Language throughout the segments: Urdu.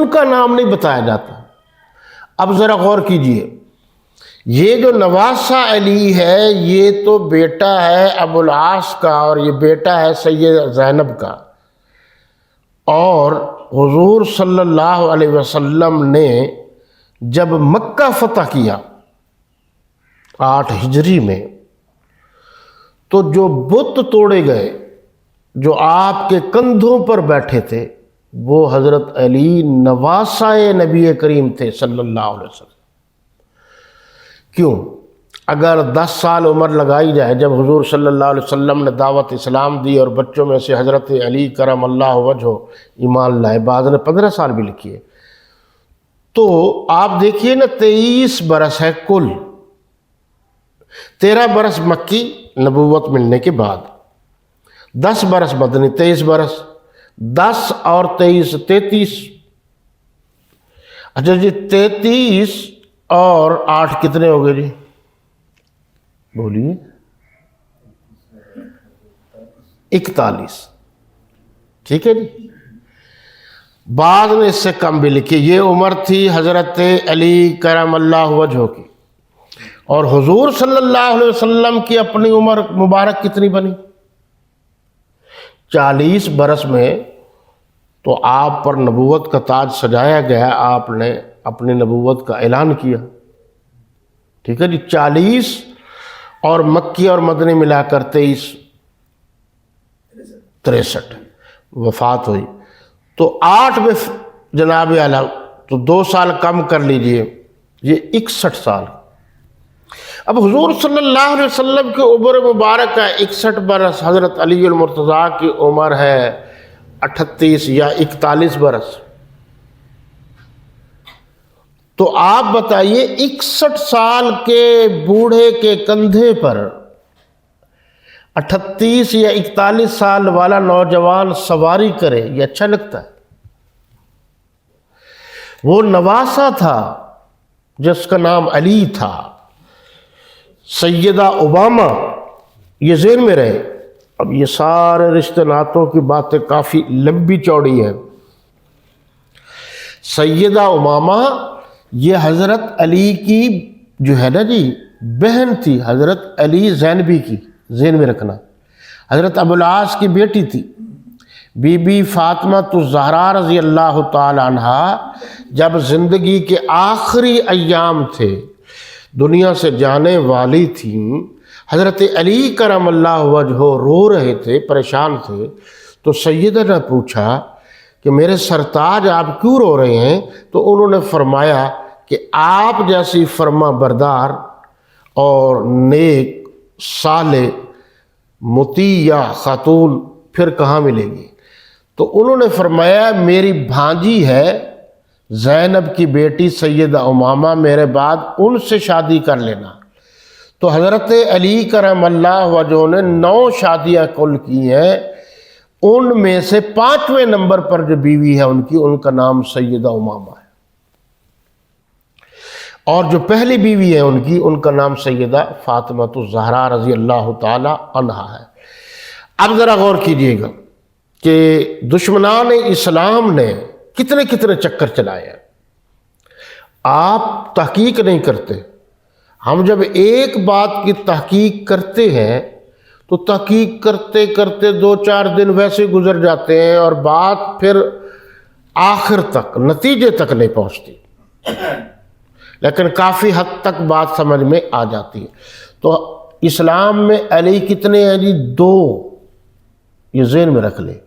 ان کا نام نہیں بتایا جاتا۔ اب ذرا غور کیجئے، یہ جو نواسہ علی ہے یہ تو بیٹا ہے ابو العاص کا، اور یہ بیٹا ہے سید زینب کا، اور حضور صلی اللہ علیہ وسلم نے جب مکہ فتح کیا 8 ہجری میں، تو جو بت توڑے گئے جو آپ کے کندھوں پر بیٹھے تھے وہ حضرت علی نواسہ نبی کریم تھے صلی اللہ علیہ وسلم۔ کیوں؟ اگر 10 سال عمر لگائی جائے، جب حضور صلی اللہ علیہ وسلم نے دعوت اسلام دی اور بچوں میں سے حضرت علی کرم اللہ وجہہ ایمان لائے، بعض نے 15 سال بھی لکھیے، تو آپ دیکھیے نا 23 برس ہے کل، 13 برس مکی نبوت ملنے کے بعد، 10 برس مدنی، 23 برس، 10 اور 23 33۔ اچھا جی 33 اور 8 کتنے ہو گئے جی؟ بولیے 41۔ ٹھیک ہے جی، بعض نے اس سے کم بھی لکھی۔ یہ عمر تھی حضرت علی کرم اللہ وجہہ کی، اور حضور صلی اللہ علیہ وسلم کی اپنی عمر مبارک کتنی بنی؟ 40 برس میں تو آپ پر نبوت کا تاج سجایا گیا، آپ نے اپنی نبوت کا اعلان کیا۔ ٹھیک ہے جی، 40 اور مکی اور مدنی ملا کر 23 63 وفات ہوئی، تو 8 میں جناب اعلیٰ، تو 2 سال کم کر لیجئے، یہ 61 سال۔ اب حضور صلی اللہ علیہ وسلم کی عمر مبارک ہے 61 برس، حضرت علی المرتضیٰ کی عمر ہے 38 یا 41 برس، تو آپ بتائیے 61 سال کے بوڑھے کے کندھے پر 38 یا 41 سال والا نوجوان سواری کرے، یہ اچھا لگتا ہے؟ وہ نواسہ تھا جس کا نام علی تھا، سیدہ امامہ، یہ ذہن میں رہے۔ اب یہ سارے رشتے ناتوں کی باتیں کافی لمبی چوڑی ہیں۔ سیدہ امامہ یہ حضرت علی کی جو ہے نا جی بہن تھی، حضرت علی زینبی کی، ذہن میں رکھنا، حضرت ابو العاص کی بیٹی تھی۔ بی بی فاطمہ الزہرا رضی اللہ تعالی عنہا جب زندگی کے آخری ایام تھے، دنیا سے جانے والی تھیں، حضرت علی کرم اللہ وجہہ رو رہے تھے، پریشان تھے، تو سیدہ نے پوچھا کہ میرے سرتاج آپ کیوں رو رہے ہیں؟ تو انہوں نے فرمایا کہ آپ جیسی فرما بردار اور نیک صالح مطیع خاتون پھر کہاں ملے گی؟ تو انہوں نے فرمایا میری بھانجی ہے زینب کی بیٹی سیدہ امامہ، میرے بعد ان سے شادی کر لینا۔ تو حضرت علی کرم اللہ وجہہ نے 9 شادیاں کل کی ہیں، ان میں سے 5ویں نمبر پر جو بیوی ہے ان کا نام سیدہ امامہ ہے، اور جو پہلی بیوی ہے ان کا نام سیدہ فاطمہ الزہرا رضی اللہ تعالی عنہا ہے۔ اب ذرا غور کیجئے گا کہ دشمنان اسلام نے کتنے چکر چلائے ہیں۔ آپ تحقیق نہیں کرتے، ہم جب ایک بات کی تحقیق کرتے ہیں تو تحقیق کرتے کرتے 2-4 دن ویسے گزر جاتے ہیں، اور بات پھر آخر تک نتیجے تک نہیں پہنچتی، لیکن کافی حد تک بات سمجھ میں آ جاتی ہے۔ تو اسلام میں علی کتنے ہیں جی؟ 2، یہ ذہن میں رکھ لیں۔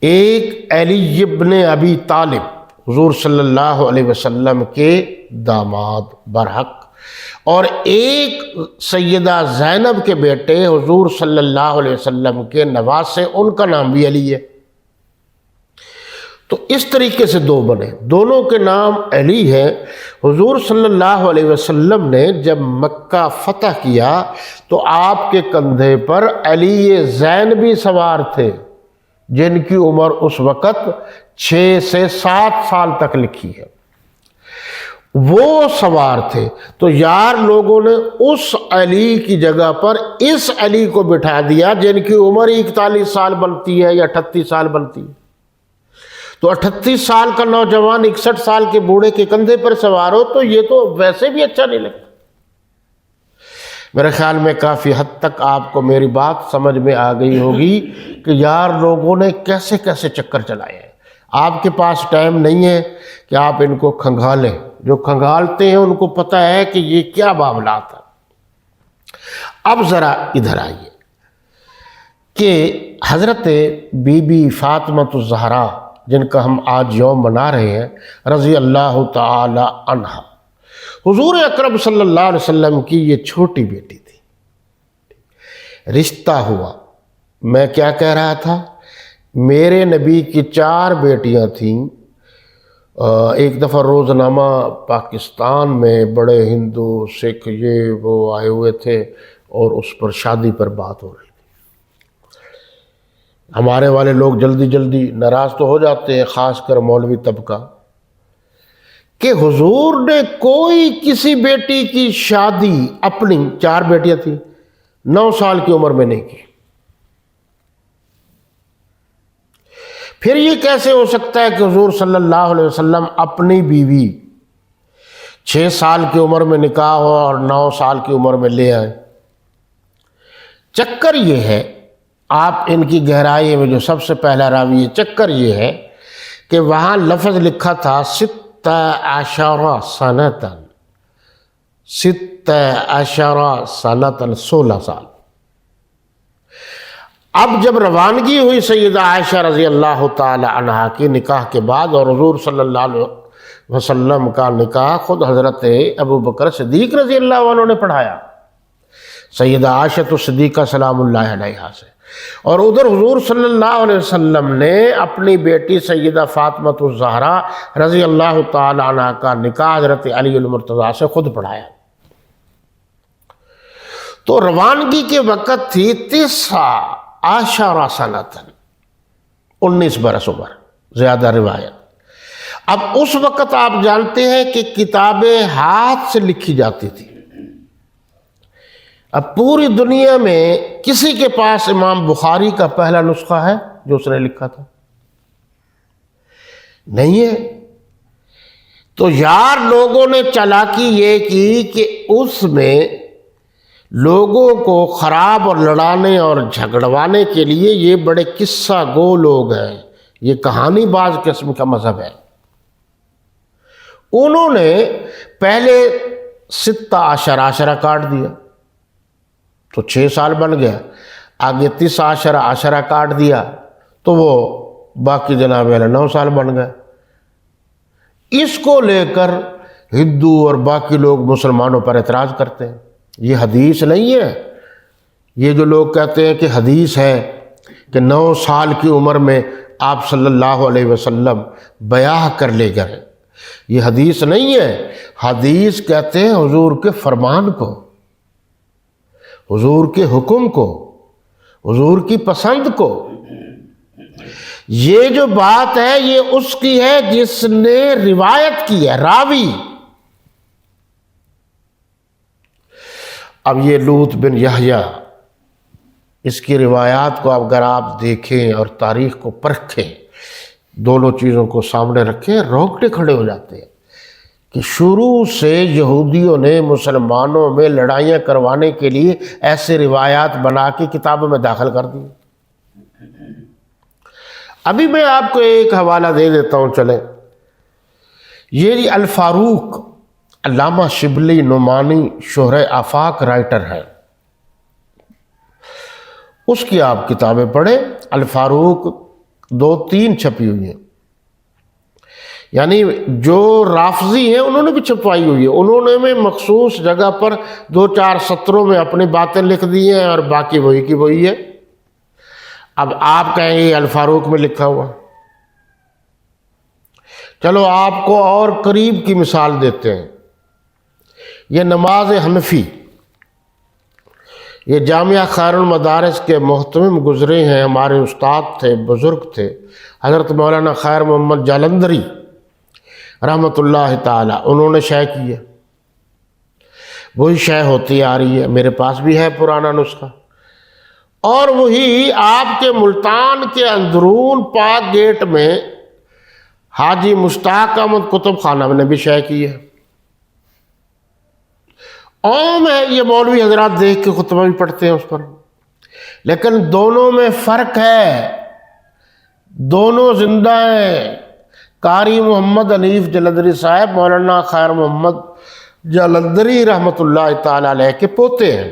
ایک علی ابن ابی طالب، حضور صلی اللہ علیہ وسلم کے داماد برحق، اور ایک سیدہ زینب کے بیٹے حضور صلی اللہ علیہ وسلم کے نواسے، ان کا نام بھی علی ہے۔ تو اس طریقے سے 2 بنے، دونوں کے نام علی ہے۔ حضور صلی اللہ علیہ وسلم نے جب مکہ فتح کیا تو آپ کے کندھے پر علی زینبی سوار تھے، جن کی عمر اس وقت 6 سے 7 سال تک لکھی ہے، وہ سوار تھے۔ تو یار لوگوں نے اس علی کی جگہ پر اس علی کو بٹھا دیا جن کی عمر 41 سال بنتی ہے یا 38 سال بنتی ہے۔ تو 38 سال کا نوجوان 61 سال کے بوڑھے کے کندھے پر سوار ہو تو یہ تو ویسے بھی اچھا نہیں لگتا۔ میرے خیال میں کافی حد تک آپ کو میری بات سمجھ میں آ گئی ہوگی کہ یار لوگوں نے کیسے کیسے چکر چلائے ہیں۔ آپ کے پاس ٹائم نہیں ہے کہ آپ ان کو کھنگالیں، جو کھنگالتے ہیں ان کو پتہ ہے کہ یہ کیا معاملات ہیں۔ اب ذرا ادھر آئیے کہ حضرت بی بی فاطمہ الزہرا جن کا ہم آج یوم منا رہے ہیں رضی اللہ تعالی عنہا، حضور اکرم صلی اللہ علیہ وسلم کی یہ چھوٹی بیٹی تھی۔ رشتہ ہوا، میں کیا کہہ رہا تھا، میرے نبی کی 4 بیٹیاں تھیں۔ ایک دفعہ روزنامہ پاکستان میں بڑے ہندو سکھ یہ وہ آئے ہوئے تھے اور اس پر شادی پر بات ہو رہی تھی۔ ہمارے والے لوگ جلدی جلدی ناراض تو ہو جاتے ہیں، خاص کر مولوی طبقہ، کہ حضور نے کوئی کسی بیٹی کی شادی، اپنی 4 بیٹیاں تھیں، 9 سال کی عمر میں نہیں کی۔ پھر یہ کیسے ہو سکتا ہے کہ حضور صلی اللہ علیہ وسلم اپنی بیوی 6 سال کی عمر میں نکاح ہو اور 9 سال کی عمر میں لے آئے؟ چکر یہ ہے، آپ ان کی گہرائی میں جو سب سے پہلا راوی ہے، چکر یہ ہے کہ وہاں لفظ لکھا تھا 16 سنتاً، 16 سنتاً، 16 سال۔ اب جب روانگی ہوئی سیدہ عائشہ رضی اللہ تعالی عنہا کی نکاح کے بعد، اور حضور صلی اللہ علیہ وسلم کا نکاح خود حضرت ابو بکر صدیق رضی اللہ عنہ نے پڑھایا سیدہ عائشہ صدیقہ سلام اللہ علیہا سے، اور ادھر حضور صلی اللہ علیہ وسلم نے اپنی بیٹی سیدہ فاطمہ الزہرا رضی اللہ تعالی عنہا کا نکاح حضرت علی المرتضیٰ سے خود پڑھایا۔ تو روانگی کے وقت تھی 19 سنتاً، 19 برس عمر، زیادہ روایت۔ اب اس وقت آپ جانتے ہیں کہ کتابیں ہاتھ سے لکھی جاتی تھی۔ اب پوری دنیا میں کسی کے پاس امام بخاری کا پہلا نسخہ ہے جو اس نے لکھا تھا؟ نہیں ہے۔ تو یار لوگوں نے چالاکی یہ کی کہ اس میں لوگوں کو خراب اور لڑانے اور جھگڑوانے کے لیے یہ بڑے قصہ گو لوگ ہیں، یہ کہانی باز قسم کا مذہب ہے۔ انہوں نے پہلے 16 عشرہ کاٹ دیا تو 6 سال بن گیا، آگے 19 عشرہ کاٹ دیا تو وہ باقی جناب 9 سال بن گئے۔ اس کو لے کر ہندو اور باقی لوگ مسلمانوں پر اعتراض کرتے ہیں، یہ حدیث نہیں ہے۔ یہ جو لوگ کہتے ہیں کہ حدیث ہے کہ 9 سال کی عمر میں آپ صلی اللہ علیہ وسلم بیاہ کر لے گئے، یہ حدیث نہیں ہے۔ حدیث کہتے ہیں حضور کے فرمان کو، حضور کے حکم کو، حضور کی پسند کو۔ یہ جو بات ہے یہ اس کی ہے جس نے روایت کی ہے، راوی۔ اب یہ لوط بن یحییٰ، اس کی روایات کو اگر آپ دیکھیں اور تاریخ کو پرکھیں، دونوں چیزوں کو سامنے رکھیں، روکٹے کھڑے ہو جاتے ہیں کہ شروع سے یہودیوں نے مسلمانوں میں لڑائیاں کروانے کے لیے ایسے روایات بنا کے کتابوں میں داخل کر دی۔ ابھی میں آپ کو ایک حوالہ دے دیتا ہوں، چلیں۔ یہ الفاروق، علامہ شبلی نعمانی شہرِ آفاق رائٹر ہے، اس کی آپ کتابیں پڑھیں۔ الفاروق 2-3 چھپی ہوئی ہیں، یعنی جو رافضی ہیں انہوں نے بھی چھپوائی ہوئی ہے۔ انہوں نے میں مخصوص جگہ پر 2-4 سطروں میں اپنی باتیں لکھ دی ہیں اور باقی وہی کی وہی ہے۔ اب آپ کہیں یہ الفاروق میں لکھا ہوا، چلو آپ کو اور قریب کی مثال دیتے ہیں۔ یہ نماز حنفی، یہ جامعہ خیر المدارس کے محتمم گزرے ہیں، ہمارے استاد تھے، بزرگ تھے، حضرت مولانا خیر محمد جالندری رحمۃ اللہ تعالی، انہوں نے شائع کی ہے، وہی شائع ہوتی آ رہی ہے، میرے پاس بھی ہے پرانا نسخہ، اور وہی آپ کے ملتان کے اندرون پاک گیٹ میں حاجی مشتاق احمد کتب خانہ میں نے بھی شائع کی ہے، عام ہے یہ مولوی حضرات دیکھ کے خطبہ بھی پڑھتے ہیں اس پر، لیکن دونوں میں فرق ہے، دونوں زندہ ہیں۔ قاری محمد حنیف جلندری صاحب مولانا خیر محمد جلندری رحمۃ اللہ تعالی علیہ کے پوتے ہیں،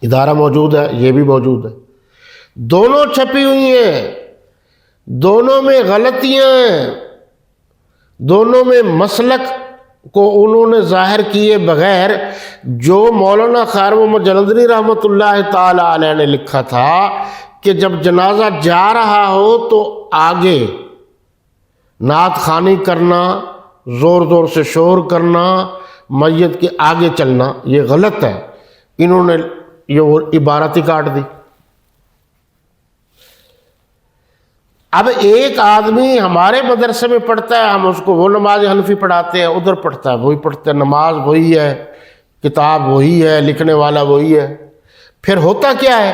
ادارہ موجود ہے، یہ بھی موجود ہے، دونوں چھپی ہوئی ہیں، دونوں میں غلطیاں ہیں، دونوں میں مسلک کو انہوں نے ظاہر کیے بغیر جو مولانا خیر محمد جلندری رحمۃ اللہ تعالی علیہ نے لکھا تھا کہ جب جنازہ جا رہا ہو تو آگے نعت خوانی کرنا، زور زور سے شور کرنا، میت کے آگے چلنا، یہ غلط ہے، انہوں نے یہ عبارت ہی کاٹ دی۔ اب ایک آدمی ہمارے مدرسے میں پڑھتا ہے، ہم اس کو وہ نماز حنفی پڑھاتے ہیں، ادھر پڑھتا ہے وہی پڑھتا ہے، نماز وہی ہے، کتاب وہی ہے، لکھنے والا وہی ہے، پھر ہوتا کیا ہے